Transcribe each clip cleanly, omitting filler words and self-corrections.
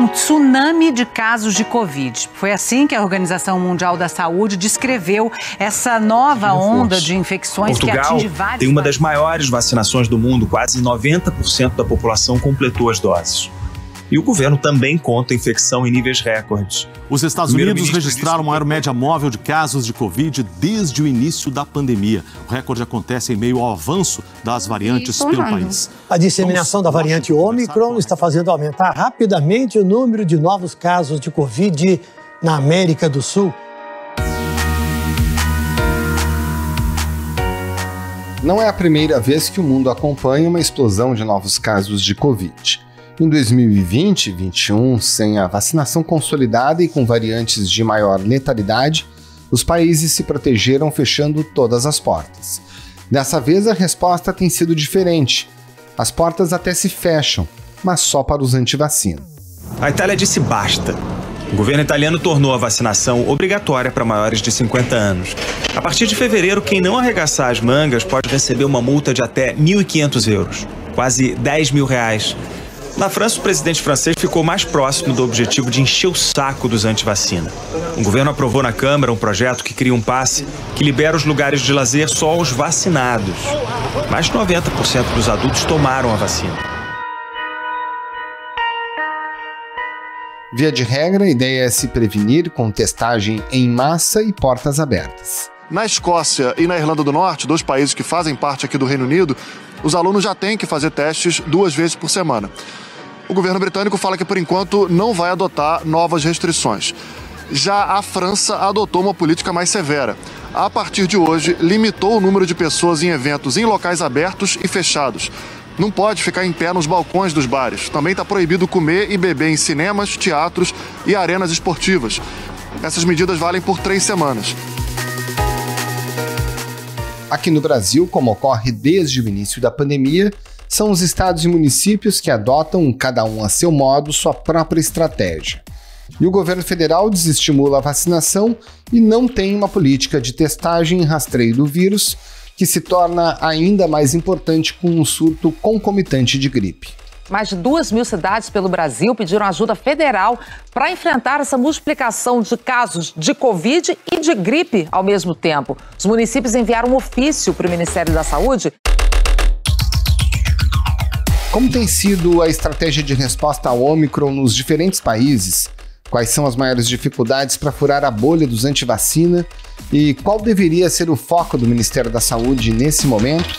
tsunami de casos de Covid. Foi assim que a Organização Mundial da Saúde descreveu essa nova onda de infecções que atinge vários. Tem uma das maiores vacinações do mundo, quase 90% da população completou as doses. E o governo também conta infecção em níveis recordes. Os Estados Unidos registraram a maior média móvel de casos de Covid desde o início da pandemia. O recorde acontece em meio ao avanço das variantes pelo país. A disseminação da variante Ômicron está fazendo aumentar rapidamente o número de novos casos de Covid na América do Sul. Não é a primeira vez que o mundo acompanha uma explosão de novos casos de Covid. Em 2020 e 2021, sem a vacinação consolidada e com variantes de maior letalidade, os países se protegeram fechando todas as portas. Dessa vez, a resposta tem sido diferente. As portas até se fecham, mas só para os antivacina. A Itália disse basta. O governo italiano tornou a vacinação obrigatória para maiores de 50 anos. A partir de fevereiro, quem não arregaçar as mangas pode receber uma multa de até 1.500 euros, quase 10 mil reais. Na França, o presidente francês ficou mais próximo do objetivo de encher o saco dos antivacina. O governo aprovou na Câmara um projeto que cria um passe que libera os lugares de lazer só aos vacinados. Mais de 90% dos adultos tomaram a vacina. Via de regra, a ideia é se prevenir com testagem em massa e portas abertas. Na Escócia e na Irlanda do Norte, 2 países que fazem parte aqui do Reino Unido, os alunos já têm que fazer testes 2 vezes por semana. O governo britânico fala que, por enquanto, não vai adotar novas restrições. Já a França adotou uma política mais severa. A partir de hoje, limitou o número de pessoas em eventos em locais abertos e fechados. Não pode ficar em pé nos balcões dos bares. Também está proibido comer e beber em cinemas, teatros e arenas esportivas. Essas medidas valem por 3 semanas. Aqui no Brasil, como ocorre desde o início da pandemia, são os estados e municípios que adotam, cada um a seu modo, sua própria estratégia. E o governo federal desestimula a vacinação e não tem uma política de testagem e rastreio do vírus, que se torna ainda mais importante com um surto concomitante de gripe. Mais de 2.000 cidades pelo Brasil pediram ajuda federal para enfrentar essa multiplicação de casos de Covid e de gripe ao mesmo tempo. Os municípios enviaram um ofício para o Ministério da Saúde. Como tem sido a estratégia de resposta ao Ômicron nos diferentes países? Quais são as maiores dificuldades para furar a bolha dos antivacina? E qual deveria ser o foco do Ministério da Saúde nesse momento?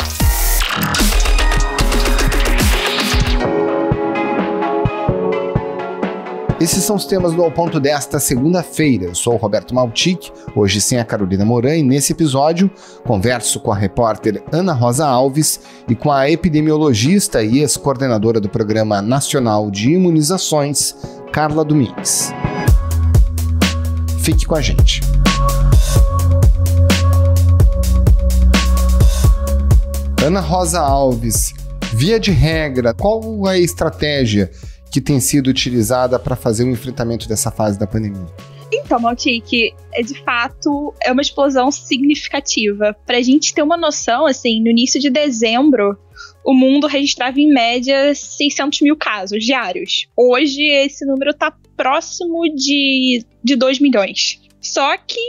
Esses são os temas do Ao Ponto desta segunda-feira. Eu sou o Roberto Maltic, hoje sem a Carolina Moran, e nesse episódio converso com a repórter Ana Rosa Alves e com a epidemiologista e ex-coordenadora do Programa Nacional de Imunizações, Carla Domingues. Fique com a gente. Ana Rosa Alves, via de regra, qual é a estratégia que tem sido utilizada para fazer o enfrentamento dessa fase da pandemia? Então, Maltic, de fato, é uma explosão significativa. Para a gente ter uma noção, assim, no início de dezembro, o mundo registrava em média 600 mil casos diários. Hoje, esse número está próximo de 2 milhões. Só que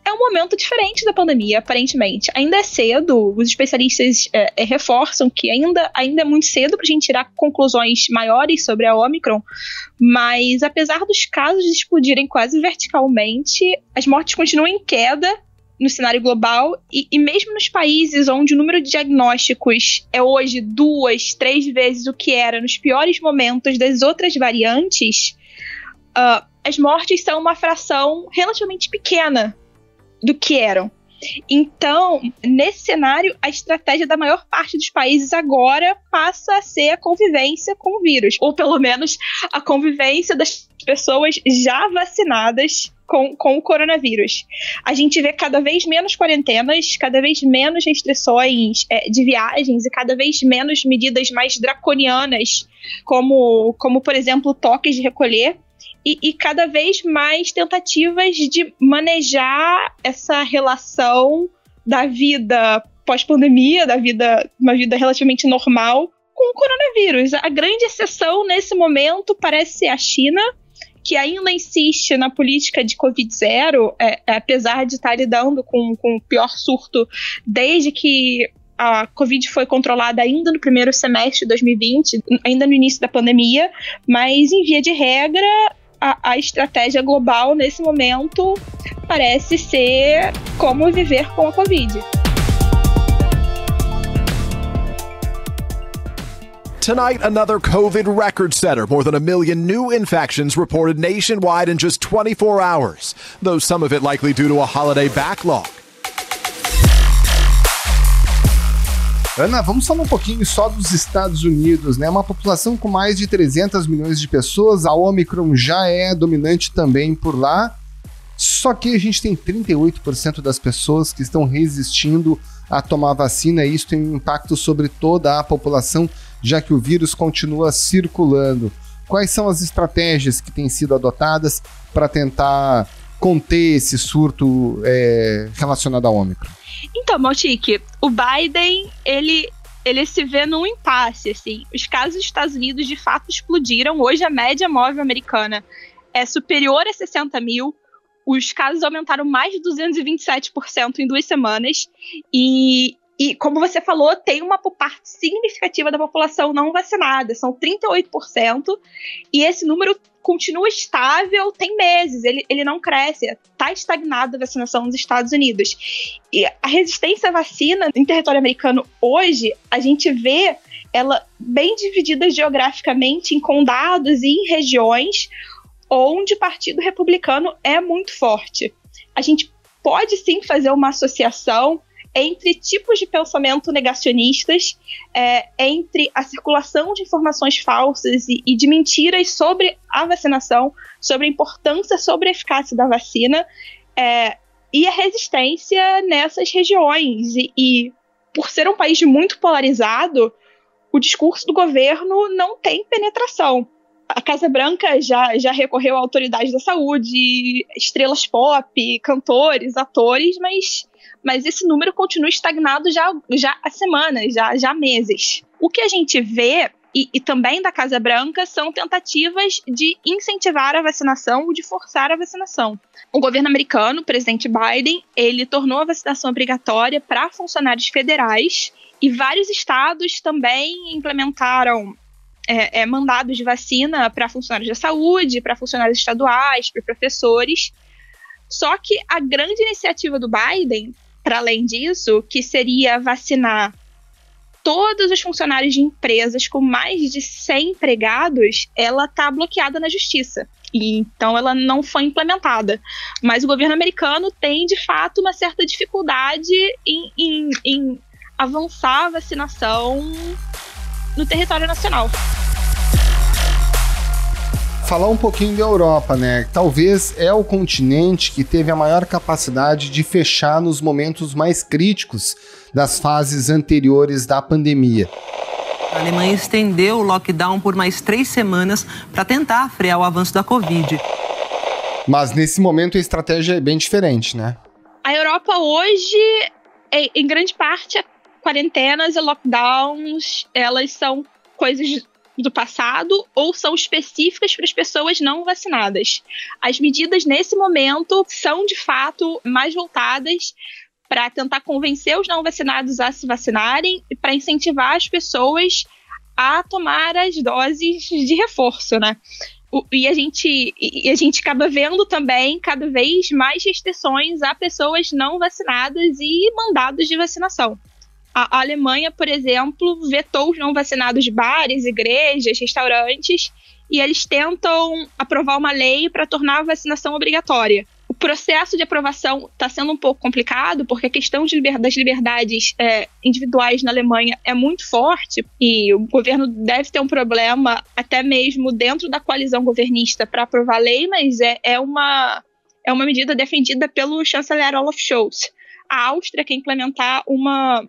é um momento diferente da pandemia, aparentemente. Ainda é cedo, os especialistas reforçam que ainda é muito cedo para a gente tirar conclusões maiores sobre a Ômicron, mas apesar dos casos explodirem quase verticalmente, as mortes continuam em queda no cenário global e mesmo nos países onde o número de diagnósticos é hoje 2, 3 vezes o que era nos piores momentos das outras variantes, as mortes são uma fração relativamente pequena do que eram. Então, nesse cenário, a estratégia da maior parte dos países agora passa a ser a convivência com o vírus, ou pelo menos a convivência das pessoas já vacinadas com o coronavírus. A gente vê cada vez menos quarentenas, cada vez menos restrições de viagens e cada vez menos medidas mais draconianas, como por exemplo, toques de recolher. E cada vez mais tentativas de manejar essa relação da vida pós-pandemia, uma vida relativamente normal, o coronavírus. A grande exceção nesse momento parece ser a China, que ainda insiste na política de Covid-0, apesar de estar lidando com o pior surto desde que a Covid foi controlada ainda no primeiro semestre de 2020, ainda no início da pandemia, mas em via de regra, a estratégia global nesse momento parece ser como viver com a Covid. Tonight, another COVID record setter. More than 1 million new infections reported nationwide in just 24 hours, though some of it likely due to a holiday backlog. Ana, vamos falar um pouquinho só dos Estados Unidos, né? Uma população com mais de 300 milhões de pessoas, a Omicron já é dominante também por lá, só que a gente tem 38% das pessoas que estão resistindo a tomar vacina, e isso tem um impacto sobre toda a população, já que o vírus continua circulando. Quais são as estratégias que têm sido adotadas para tentar conter esse surto relacionado ao Ômicron? Então, Maltic, o Biden, ele se vê num impasse, assim. Os casos dos Estados Unidos, de fato, explodiram. Hoje, a média móvel americana é superior a 60 mil. Os casos aumentaram mais de 227% em 2 semanas. E, como você falou, tem uma parte significativa da população não vacinada. São 38%. E esse número continua estável, tem meses, ele não cresce, está estagnada a vacinação nos Estados Unidos. E a resistência à vacina em território americano hoje, a gente vê ela bem dividida geograficamente em condados e em regiões onde o Partido Republicano é muito forte. A gente pode sim fazer uma associação entre tipos de pensamento negacionistas, entre a circulação de informações falsas e de mentiras sobre a vacinação, sobre a importância, sobre a eficácia da vacina, e a resistência nessas regiões. E por ser um país muito polarizado, o discurso do governo não tem penetração. A Casa Branca já recorreu a autoridades da saúde, estrelas pop, cantores, atores, mas esse número continua estagnado já há semanas, já há meses. O que a gente vê, e também da Casa Branca, são tentativas de incentivar a vacinação ou de forçar a vacinação. O governo americano, o presidente Biden, ele tornou a vacinação obrigatória para funcionários federais, e vários estados também implementaram mandados de vacina para funcionários da saúde, para funcionários estaduais, para professores. Só que a grande iniciativa do Biden, para além disso, que seria vacinar todos os funcionários de empresas com mais de 100 empregados, ela está bloqueada na justiça. E então ela não foi implementada. Mas o governo americano tem, de fato, uma certa dificuldade em avançar a vacinação no território nacional. Falar um pouquinho da Europa, né? Talvez é o continente que teve a maior capacidade de fechar nos momentos mais críticos das fases anteriores da pandemia. A Alemanha estendeu o lockdown por mais 3 semanas para tentar frear o avanço da Covid. Mas nesse momento a estratégia é bem diferente, né? A Europa hoje, em grande parte, quarentenas e lockdowns, elas são coisas do passado ou são específicas para as pessoas não vacinadas. As medidas nesse momento são de fato mais voltadas para tentar convencer os não vacinados a se vacinarem e para incentivar as pessoas a tomar as doses de reforço, né? E a gente acaba vendo também cada vez mais restrições a pessoas não vacinadas e mandados de vacinação. A Alemanha, por exemplo, vetou os não vacinados de bares, igrejas, restaurantes, e eles tentam aprovar uma lei para tornar a vacinação obrigatória. O processo de aprovação está sendo um pouco complicado, porque a questão das liberdades individuais na Alemanha é muito forte, e o governo deve ter um problema, até mesmo dentro da coalizão governista, para aprovar a lei, mas é uma medida defendida pelo chanceler Olaf Scholz. A Áustria quer implementar uma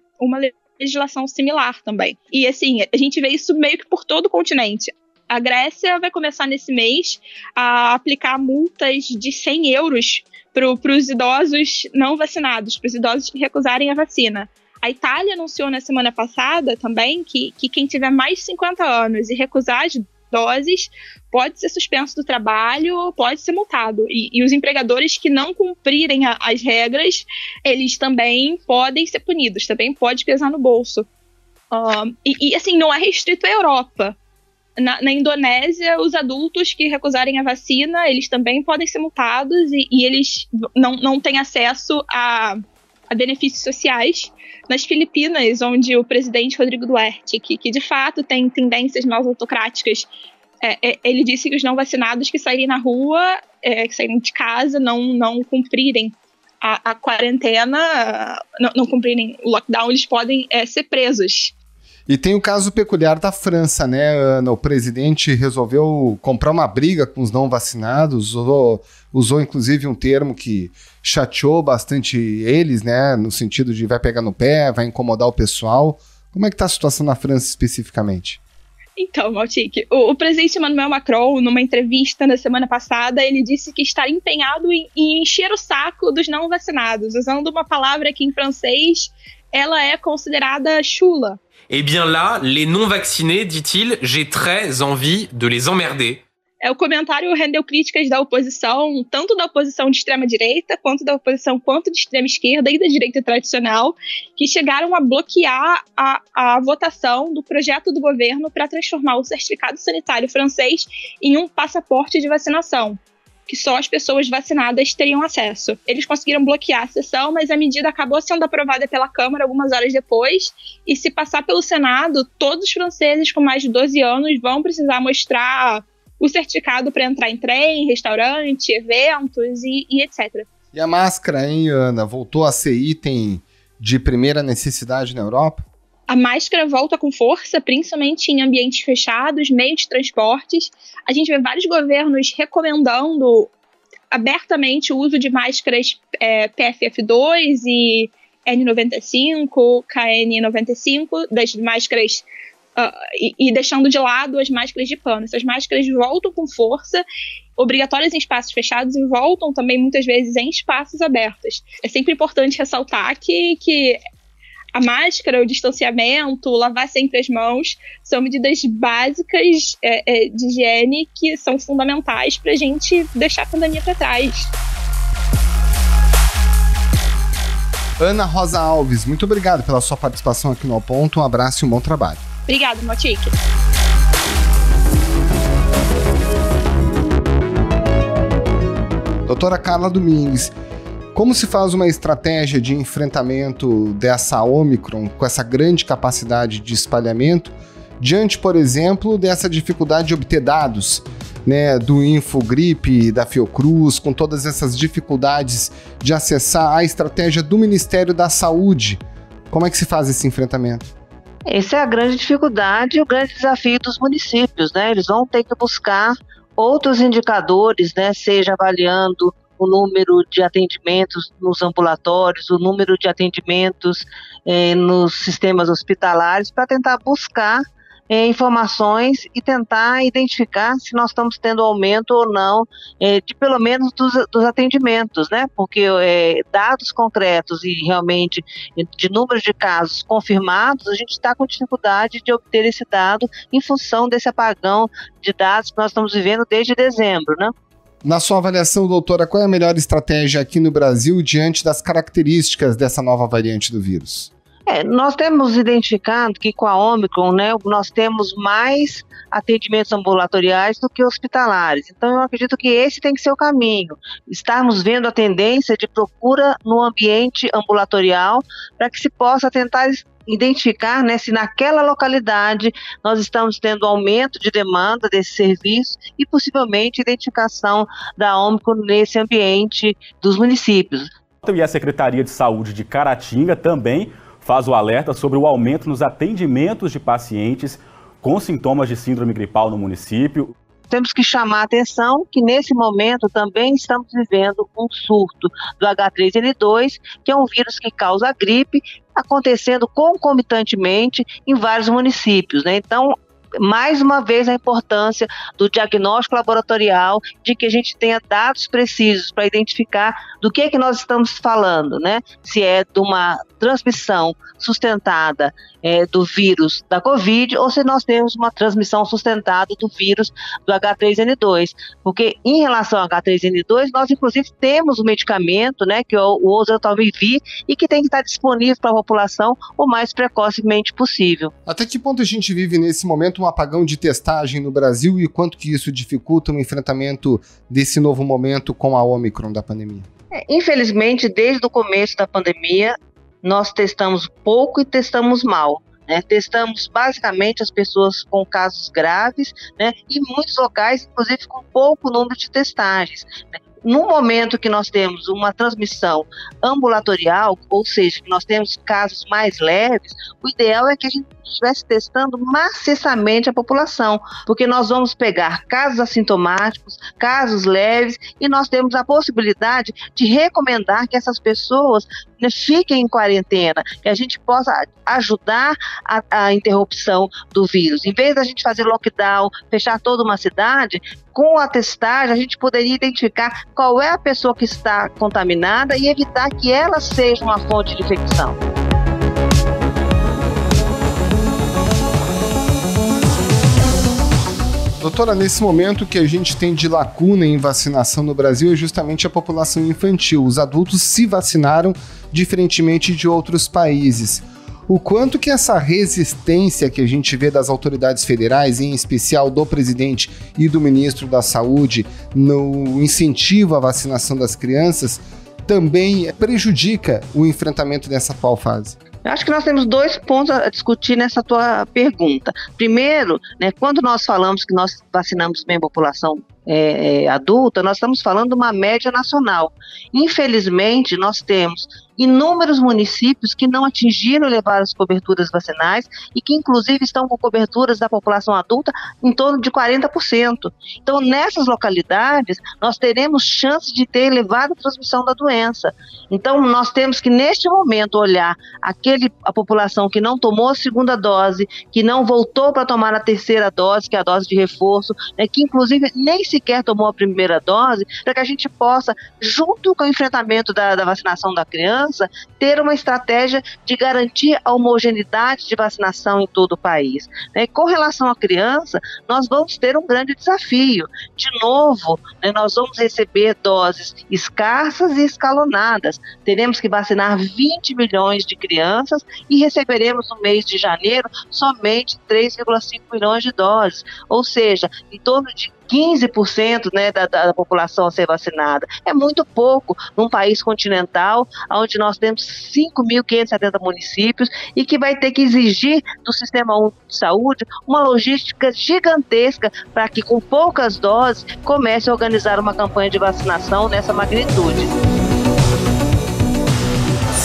legislação similar também. E assim, a gente vê isso meio que por todo o continente. A Grécia vai começar nesse mês a aplicar multas de 100 euros para os idosos não vacinados, para os idosos que recusarem a vacina. A Itália anunciou na semana passada também que quem tiver mais de 50 anos e recusar as doses pode ser suspenso do trabalho, pode ser multado. E os empregadores que não cumprirem as regras, eles também podem ser punidos, também pode pesar no bolso. Assim, não é restrito à Europa. Na Indonésia, os adultos que recusarem a vacina, eles também podem ser multados e eles não têm acesso a benefícios sociais. Nas Filipinas, onde o presidente Rodrigo Duterte, que de fato tem tendências mais autocráticas, ele disse que os não vacinados que saírem na rua, que saírem de casa, não cumprirem a quarentena, não cumprirem o lockdown, eles podem ser presos. E tem o caso peculiar da França, né, Ana? O presidente resolveu comprar uma briga com os não vacinados, usou inclusive um termo que chateou bastante eles, né, no sentido de vai pegar no pé, vai incomodar o pessoal. Como é que está a situação na França especificamente? Então, Maltic, o presidente Emmanuel Macron, numa entrevista na semana passada, ele disse que está empenhado em encher o saco dos não vacinados, usando uma palavra que em francês ela é considerada chula. Eh bien là, les non-vaccinés, dit-il, j'ai très envie de les emmerder. O comentário rendeu críticas da oposição, tanto da oposição de extrema-direita, quanto da oposição de extrema-esquerda e da direita tradicional, que chegaram a bloquear a votação do projeto do governo para transformar o certificado sanitário francês em um passaporte de vacinação, que só as pessoas vacinadas teriam acesso. Eles conseguiram bloquear a sessão, mas a medida acabou sendo aprovada pela Câmara algumas horas depois, e se passar pelo Senado, todos os franceses com mais de 12 anos vão precisar mostrar o certificado para entrar em trem, restaurante, eventos e etc. E a máscara, hein, Ana? Voltou a ser item de primeira necessidade na Europa? A máscara volta com força, principalmente em ambientes fechados, meios de transportes. A gente vê vários governos recomendando abertamente o uso de máscaras PFF2 e N95, KN95, das máscaras e deixando de lado as máscaras de pano. Essas máscaras voltam com força, obrigatórias em espaços fechados e voltam também muitas vezes em espaços abertos. É sempre importante ressaltar que a máscara, o distanciamento, lavar sempre as mãos, são medidas básicas de higiene que são fundamentais para a gente deixar a pandemia para trás. Ana Rosa Alves, muito obrigado pela sua participação aqui no Ao Ponto. Um abraço e um bom trabalho. Obrigada, Maltic. Doutora Carla Domingues, como se faz uma estratégia de enfrentamento dessa Ômicron com essa grande capacidade de espalhamento diante, por exemplo, dessa dificuldade de obter dados, né, do Infogripe, da Fiocruz, com todas essas dificuldades de acessar a estratégia do Ministério da Saúde? Como é que se faz esse enfrentamento? Essa é a grande dificuldade e o grande desafio dos municípios, né? Eles vão ter que buscar outros indicadores, né? Seja avaliando o número de atendimentos nos ambulatórios, o número de atendimentos nos sistemas hospitalares, para tentar buscar informações e tentar identificar se nós estamos tendo aumento ou não de pelo menos dos atendimentos, né? Porque dados concretos e realmente de número de casos confirmados, a gente está com dificuldade de obter esse dado em função desse apagão de dados que nós estamos vivendo desde dezembro, né? Na sua avaliação, doutora, qual é a melhor estratégia aqui no Brasil diante das características dessa nova variante do vírus? Nós temos identificado que com a Ômicron, né, nós temos mais atendimentos ambulatoriais do que hospitalares. Então, eu acredito que esse tem que ser o caminho. Estarmos vendo a tendência de procura no ambiente ambulatorial para que se possa tentar identificar, né, se naquela localidade nós estamos tendo aumento de demanda desse serviço e possivelmente identificação da Ômicron nesse ambiente dos municípios. E a Secretaria de Saúde de Caratinga também faz o alerta sobre o aumento nos atendimentos de pacientes com sintomas de síndrome gripal no município. Temos que chamar a atenção que nesse momento também estamos vivendo um surto do H3N2, que é um vírus que causa a gripe, acontecendo concomitantemente em vários municípios, né? Então, mais uma vez a importância do diagnóstico laboratorial, de que a gente tenha dados precisos para identificar do que nós estamos falando, né? Se é de uma transmissão sustentada do vírus da Covid ou se nós temos uma transmissão sustentada do vírus do H3N2. Porque em relação ao H3N2, nós inclusive temos um medicamento, né, que é o oseltamivir, e que tem que estar disponível para a população o mais precocemente possível. Até que ponto a gente vive nesse momento um apagão de testagem no Brasil e quanto que isso dificulta o enfrentamento desse novo momento com a Ômicron da pandemia? Infelizmente, desde o começo da pandemia, nós testamos pouco e testamos mal. Testamos basicamente as pessoas com casos graves, né, e muitos locais, inclusive, com pouco número de testagens. No momento que nós temos uma transmissão ambulatorial, ou seja, que nós temos casos mais leves, o ideal é que a gente estivesse testando maciçamente a população, porque nós vamos pegar casos assintomáticos, casos leves, e nós temos a possibilidade de recomendar que essas pessoas fiquem em quarentena, que a gente possa ajudar a interrupção do vírus. Em vez da gente fazer lockdown, fechar toda uma cidade, com a testagem a gente poderia identificar qual é a pessoa que está contaminada e evitar que ela seja uma fonte de infecção. Doutora, nesse momento que a gente tem de lacuna em vacinação no Brasil é justamente a população infantil. Os adultos se vacinaram diferentemente de outros países. O quanto que essa resistência que a gente vê das autoridades federais, em especial do presidente e do ministro da Saúde, no incentivo à vacinação das crianças, também prejudica o enfrentamento dessa atual fase? Eu acho que nós temos dois pontos a discutir nessa tua pergunta. Primeiro, né, quando nós falamos que nós vacinamos bem a população adulta, nós estamos falando de uma média nacional. Infelizmente, nós temos inúmeros municípios que não atingiram levar as coberturas vacinais e que inclusive estão com coberturas da população adulta em torno de 40%. Então, nessas localidades, nós teremos chance de ter elevada transmissão da doença. Então, nós temos que, neste momento, olhar a população que não tomou a segunda dose, que não voltou para tomar a terceira dose, que é a dose de reforço, né, que inclusive nem sequer tomou a primeira dose, para que a gente possa, junto com o enfrentamento da vacinação da criança, ter uma estratégia de garantir a homogeneidade de vacinação em todo o país. Com relação à criança, nós vamos ter um grande desafio. De novo, nós vamos receber doses escassas e escalonadas. Teremos que vacinar 20 milhões de crianças e receberemos no mês de janeiro somente 3,5 milhões de doses. Ou seja, em torno de 15%, né, da população a ser vacinada. É muito pouco num país continental, onde nós temos 5.570 municípios e que vai ter que exigir do Sistema Único de Saúde uma logística gigantesca para que, com poucas doses, comece a organizar uma campanha de vacinação nessa magnitude.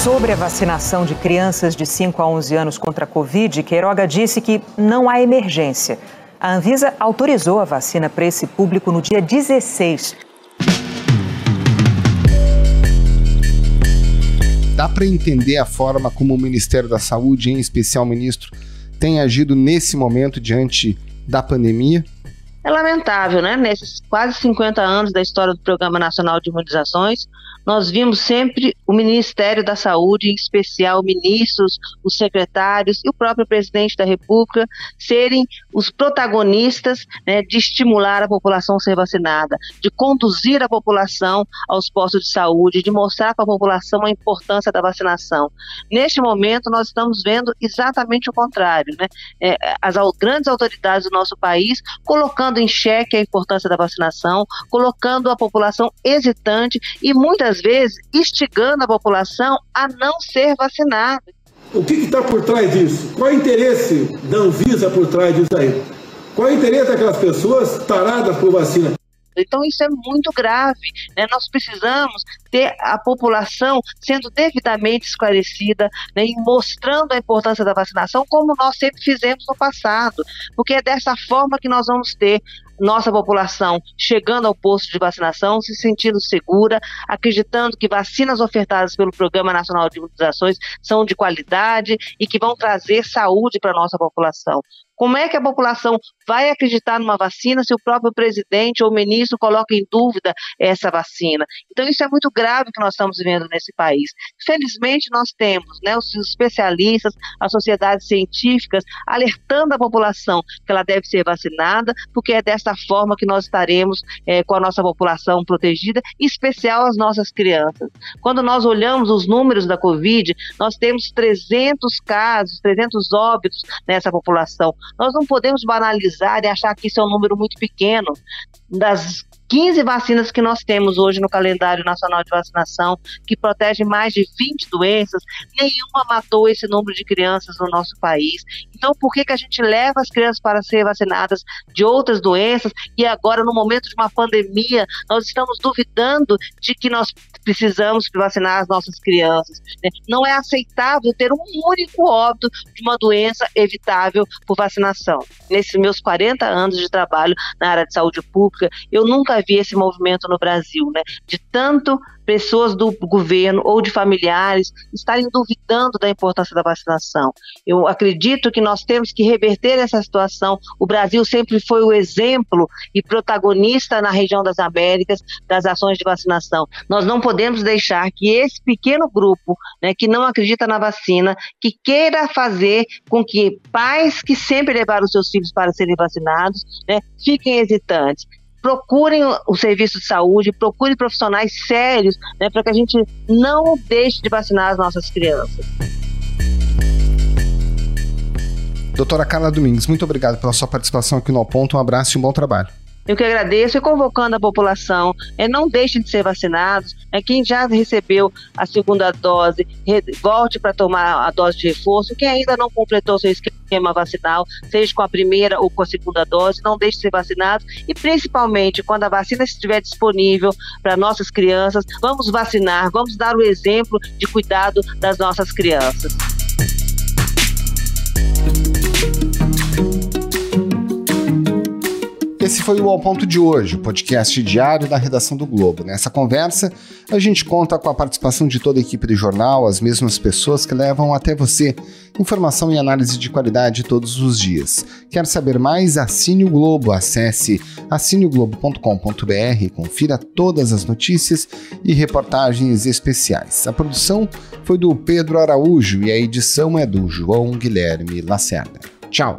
Sobre a vacinação de crianças de 5 a 11 anos contra a Covid, Queiroga disse que não há emergência. A Anvisa autorizou a vacina para esse público no dia 16. Dá para entender a forma como o Ministério da Saúde, em especial o ministro, tem agido nesse momento diante da pandemia? É lamentável, né? Nesses quase 50 anos da história do Programa Nacional de Imunizações, nós vimos sempre o Ministério da Saúde, em especial ministros, os secretários e o próprio presidente da República serem os protagonistas, né, de estimular a população a ser vacinada, de conduzir a população aos postos de saúde, de mostrar para a população a importância da vacinação. Neste momento, nós estamos vendo exatamente o contrário, né? As grandes autoridades do nosso país colocando em xeque a importância da vacinação, colocando a população hesitante e muitas vezes instigando a população a não ser vacinada. O que está por trás disso? Qual é o interesse da Anvisa por trás disso aí? Qual é o interesse daquelas pessoas taradas por vacina? Então isso é muito grave, né? Nós precisamos ter a população sendo devidamente esclarecida, né, e mostrando a importância da vacinação, como nós sempre fizemos no passado, porque é dessa forma que nós vamos ter nossa população chegando ao posto de vacinação, se sentindo segura, acreditando que vacinas ofertadas pelo Programa Nacional de Imunizações são de qualidade e que vão trazer saúde para a nossa população. Como é que a população vai acreditar numa vacina se o próprio presidente ou ministro coloca em dúvida essa vacina? Então isso é muito grave que nós estamos vivendo nesse país. Felizmente nós temos, né, os especialistas, as sociedades científicas alertando a população que ela deve ser vacinada, porque é dessa forma que nós estaremos com a nossa população protegida, em especial as nossas crianças. Quando nós olhamos os números da Covid, nós temos 300 casos, 300 óbitos nessa população. Nós não podemos banalizar e achar que isso é um número muito pequeno. Das 15 vacinas que nós temos hoje no calendário nacional de vacinação, que protege mais de 20 doenças, nenhuma matou esse número de crianças no nosso país. Então, por que a gente leva as crianças para ser vacinadas de outras doenças e agora, no momento de uma pandemia, nós estamos duvidando de que nós precisamos vacinar as nossas crianças, né? Não é aceitável ter um único óbito de uma doença evitável por vacinação. Nesses meus 40 anos de trabalho na área de saúde pública, eu nunca vi esse movimento no Brasil, né? De tanto pessoas do governo ou de familiares estarem duvidando da importância da vacinação. Eu acredito que nós temos que reverter essa situação. O Brasil sempre foi o exemplo e protagonista na região das Américas das ações de vacinação. Nós não podemos deixar que esse pequeno grupo, né, que não acredita na vacina, que queira fazer com que pais que sempre levaram seus filhos para serem vacinados, né, fiquem hesitantes. Procurem o serviço de saúde, procurem profissionais sérios, né, para que a gente não deixe de vacinar as nossas crianças. Doutora Carla Domingues, muito obrigado pela sua participação aqui no Ao Ponto. Um abraço e um bom trabalho. Eu que agradeço e convocando a população, não deixem de ser vacinados, quem já recebeu a segunda dose, volte para tomar a dose de reforço, quem ainda não completou seu esquema vacinal, seja com a primeira ou com a segunda dose, não deixe de ser vacinado e principalmente quando a vacina estiver disponível para nossas crianças, vamos vacinar, vamos dar o exemplo de cuidado das nossas crianças. Esse foi o Ao Ponto de hoje, o podcast diário da redação do Globo. Nessa conversa, a gente conta com a participação de toda a equipe do jornal, as mesmas pessoas que levam até você informação e análise de qualidade todos os dias. Quer saber mais? Assine o Globo. Acesse assineoglobo.com.br, confira todas as notícias e reportagens especiais. A produção foi do Pedro Araújo e a edição é do João Guilherme Lacerda. Tchau!